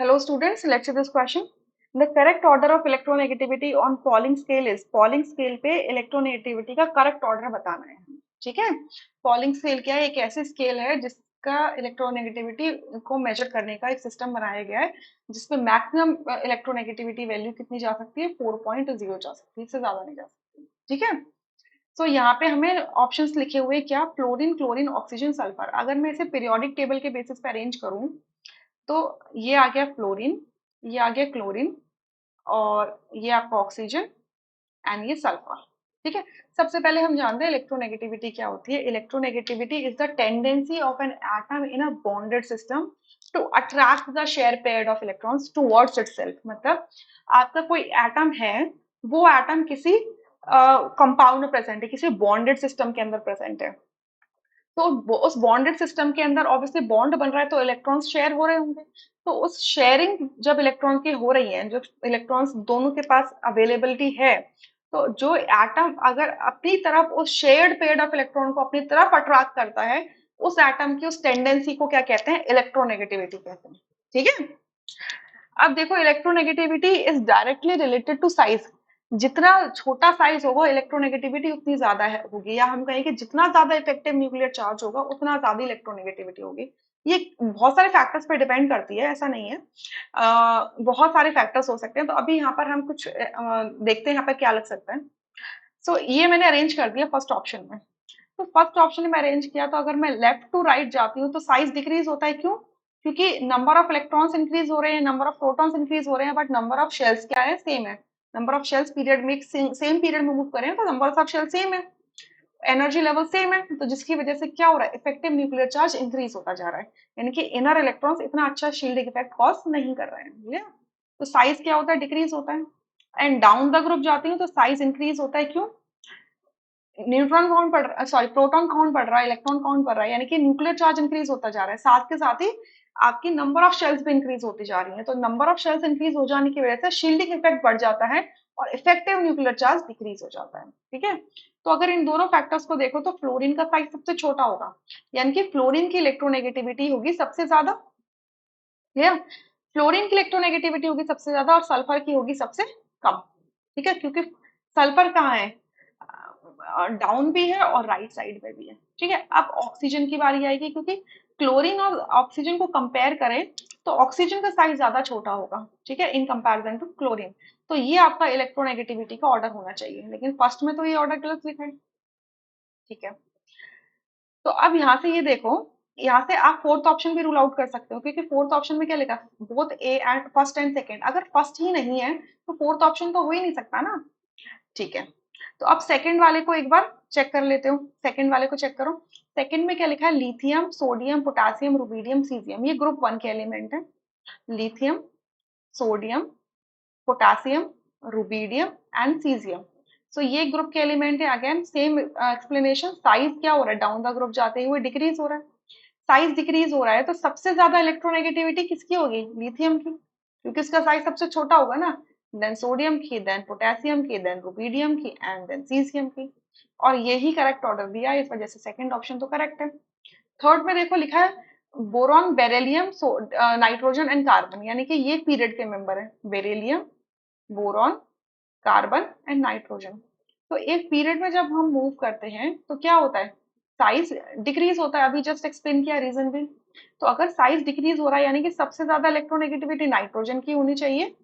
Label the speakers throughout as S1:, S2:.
S1: Hello students, let's see this question. The correct order of electronegativity on Pauling scale is Pauling scale पे electronegativity का correct order बताना है हमें, ठीक है। Pauling scale क्या है? एक ऐसी स्केल है जिसका इलेक्ट्रोनेगेटिविटी को मेजर करने का एक सिस्टम बनाया गया है जिसमें मैक्सिमम इलेक्ट्रोनेगेटिविटी वैल्यू कितनी जा सकती है? 4.0 जा सकती है, इससे ज्यादा नहीं जा सकती, ठीक है। तो यहाँ पे हमें ऑप्शंस लिखे हुए क्या? Fluorine, chlorine, oxygen, sulphur. अगर मैं इसे पीरियोडिक टेबल के बेसिस पे अरेंज करूं तो ये आ गया फ्लोरीन, ये आ गया क्लोरीन, और ये आपका ऑक्सीजन एंड ये सल्फर, ठीक है। सबसे पहले हम जानते हैं इलेक्ट्रोनेगेटिविटी क्या होती है। Electronegativity is the tendency of an atom in a bonded system to attract the share paired of electrons towards itself. मतलब आपका कोई एटम है, वो एटम किसी कंपाउंड में प्रेजेंट है, किसी बॉन्डेड सिस्टम के अंदर प्रेजेंट है, तो उस बॉन्डेड सिस्टम के अंदर ऑब्वियसली बॉन्ड बन रहा है तो इलेक्ट्रॉन्स शेयर हो रहे होंगे। तो उस शेयरिंग जब इलेक्ट्रॉन की हो रही है, जब इलेक्ट्रॉन्स दोनों के पास अवेलेबिलिटी है, तो जो एटम अगर अपनी तरफ उस शेयर्ड पेयर्ड ऑफ इलेक्ट्रॉन को अपनी तरफ अट्रैक्ट करता है, उस एटम की उस टेंडेंसी को क्या कहते हैं? इलेक्ट्रोनेगेटिविटी कहते हैं, ठीक है। अब देखो electronegativity is directly related to size. जितना छोटा साइज होगा इलेक्ट्रोनेगेटिविटी उतनी ज्यादा होगी, या हम कहें कि जितना ज्यादा इफेक्टिव न्यूक्लियर चार्ज होगा उतना ज्यादा इलेक्ट्रोनेगेटिविटी होगी। ये बहुत सारे फैक्टर्स पे डिपेंड करती है, ऐसा नहीं है। बहुत सारे फैक्टर्स हो सकते हैं। तो अभी यहाँ पर हम कुछ देखते हैं यहाँ पर क्या लग सकता है। सो ये मैंने अरेंज कर दिया फर्स्ट ऑप्शन में। तो फर्स्ट ऑप्शन में अरेंज किया तो अगर मैं लेफ्ट टू राइट जाती हूँ तो साइज डिक्रीज होता है, क्यों? क्योंकि नंबर ऑफ इलेक्ट्रॉन्स इंक्रीज हो रहे हैं, नंबर ऑफ प्रोटॉन्स इंक्रीज हो रहे हैं, बट नंबर ऑफ शेल्स क्या है? सेम है। नंबर ऑफ शेल्स पीरियड में सेम पीरियड में मूव करें तो नंबर ऑफ शेल सेम है, एनर्जी लेवल सेम है, तो जिसकी वजह से क्या हो रहा है? इफेक्टिव न्यूक्लियर चार्ज इंक्रीज होता जा रहा है, यानी कि इनर इलेक्ट्रॉन्स इतना अच्छा शील्डिंग इफेक्ट कॉज नहीं कर रहे हैं, yeah? तो साइज क्या होता है? डिक्रीज होता है। एंड डाउन द ग्रुप जाती हूँ तो साइज इंक्रीज होता है, क्यों? न्यूट्रॉन काउंट बढ़ रहा, सॉरी प्रोटॉन काउंट बढ़ रहा है, इलेक्ट्रॉन काउंट बढ़ रहा है, यानी कि न्यूक्लियर चार्ज इंक्रीज होता जा रहा है। साथ के साथ ही आपकी नंबर ऑफ शेल्स भी इंक्रीज होती जा रही है, तो नंबर ऑफ शेल्स इंक्रीज हो जाने की वजह से शील्डिंग इफेक्ट बढ़ जाता है और इफेक्टिव न्यूक्लियर चार्ज डिक्रीज हो जाता है, ठीक है। तो अगर इन दोनों फैक्टर्स को देखो तो फ्लोरीन का साइज सबसे छोटा होगा, यानी कि फ्लोरीन की इलेक्ट्रोनेगेटिविटी होगी सबसे ज्यादा, क्लियर। फ्लोरीन की इलेक्ट्रोनेगेटिविटी होगी सबसे ज्यादा और सल्फर की होगी सबसे कम, ठीक है, क्योंकि सल्फर कहाँ है? डाउन भी है और राइट साइड में भी है, ठीक है। अब ऑक्सीजन की बारी आएगी, क्योंकि क्लोरीन और ऑक्सीजन को कंपेयर करें तो ऑक्सीजन का साइज ज्यादा छोटा होगा, ठीक है, इन कंपैरिजन टू क्लोरीन। तो ये आपका इलेक्ट्रोनेगेटिविटी का ऑर्डर होना चाहिए, लेकिन फर्स्ट में तो ये ऑर्डर गलत लिखा है, ठीक है। तो अब यहाँ से ये देखो, यहाँ से आप फोर्थ ऑप्शन भी रूल आउट कर सकते हो, क्योंकि फोर्थ ऑप्शन में क्या लिखा? Both A and first and second. अगर फर्स्ट ही नहीं है तो फोर्थ ऑप्शन तो हो ही नहीं सकता ना, ठीक है। तो अब सेकंड वाले को एक बार चेक कर लेते हो, सेकंड वाले को चेक करो। सेकंड में क्या लिखा है? Lithium, sodium, potassium, rubidium, caesium. ये ग्रुप 1 के एलिमेंट है। Lithium, sodium, potassium, rubidium and caesium. So ये ग्रुप के एलिमेंट है। Again same explanation. साइज क्या हो रहा है? डाउन द ग्रुप जाते हुए डिक्रीज हो रहा है। साइज डिक्रीज हो रहा है तो सबसे ज्यादा इलेक्ट्रोनेगेटिविटी किसकी होगी? लिथियम की, क्योंकि इसका साइज सबसे छोटा होगा ना। देन सोडियम की, देन पोटेशियम की, देन रुबीडियम की एंड देन सीजियम की। और यही करेक्ट ऑर्डर दिया है, इस वजह से सेकंड ऑप्शन तो करेक्ट है। थर्ड में देखो लिखा है boron, beryllium, nitrogen and carbon, यानी कि ये पीरियड के मेंबर है। Beryllium, boron, carbon and nitrogen. तो एक पीरियड में जब हम मूव करते हैं तो क्या होता है? साइज डिक्रीज होता है। अभी जस्ट एक्सप्लेन किया रीजन भी। तो अगर साइज डिक्रीज हो रहा है यानी कि सबसे ज्यादा इलेक्ट्रोनेगेटिविटी नाइट्रोजन की होनी चाहिए,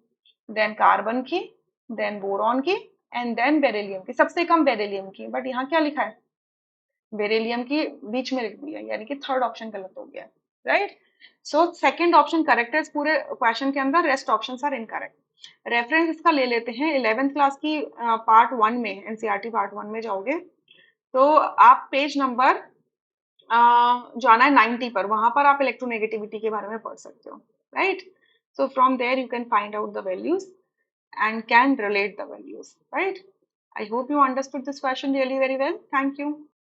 S1: देन कार्बन की, देन बोरॉन की एंड देन बेरिलियम की। सबसे कम बेरिलियम की, बट यहाँ क्या लिखा है? बेरिलियम की बीच में लिख दिया, यानी कि थर्ड ऑप्शन गलत हो गया, right. So second option correct है इस पूरे क्वेश्चन के अंदर, rest option are incorrect. Reference इसका ले लेते हैं 11th क्लास की पार्ट 1 में, एनसीईआरटी पार्ट 1 में जाओगे तो आप पेज नंबर जाना है 90 पर, वहां पर आप इलेक्ट्रोनेगेटिविटी के बारे में पढ़ सकते हो, right. So from there you can find out the values and can relate the values, right? I hope you understood this question really very well. Thank you.